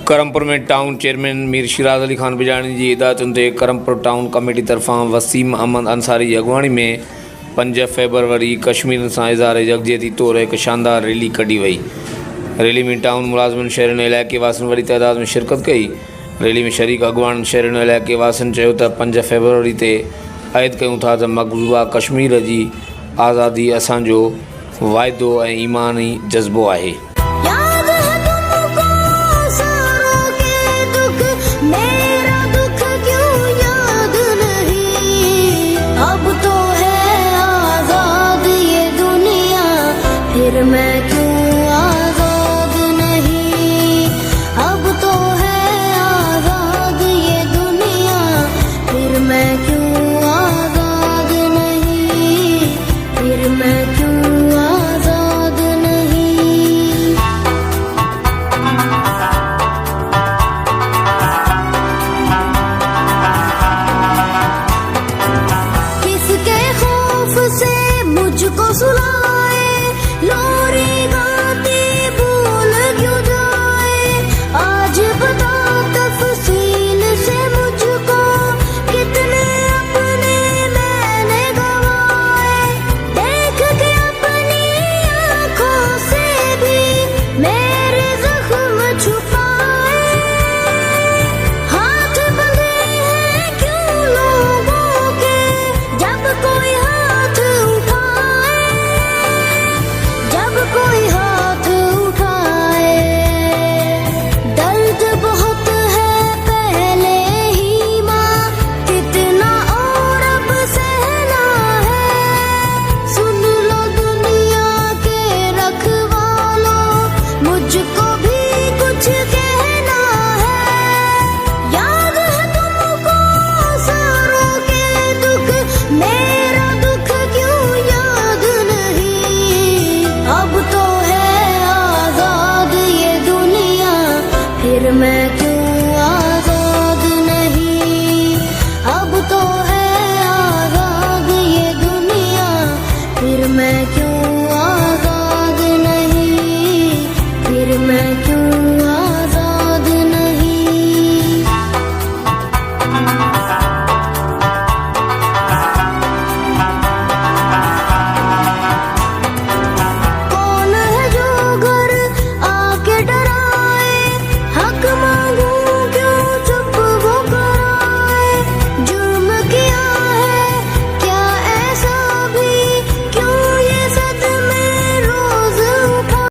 करमपुर में town chairman Mir Siraj Ali Khan Bijani जी हिदायतुनि ते Karampur town committee तरफ़ां वसीम अहमद अंसारी जी अॻुवाणी में 5 फरवरी कश्मीर सां इज़हार यकजहती तौर हिकु शानदार रैली कढी वई। रैली में टाउन मुलाज़िमनि शहरनि ऐं इलाइक़े वासियुनि वॾी तइदाद में शिरकत कई। रैली में शरीक अॻुवान शहरनि ऐं इलाइक़े वासियुनि चयो त 5 फरवरी ते अहद कयूं था त मक़बूज़ा कश्मीर जी आज़ादी असांजो वाइदो ऐं ईमानी जज़्बो आहे। फिर मैं क्यों आजाद नहीं, अब तो है आजाद ये दुनिया, फिर मैं क्यों आजाद नहीं, फिर मैं क्यों आजाद नहीं। किसके खौफ से मुझको सुला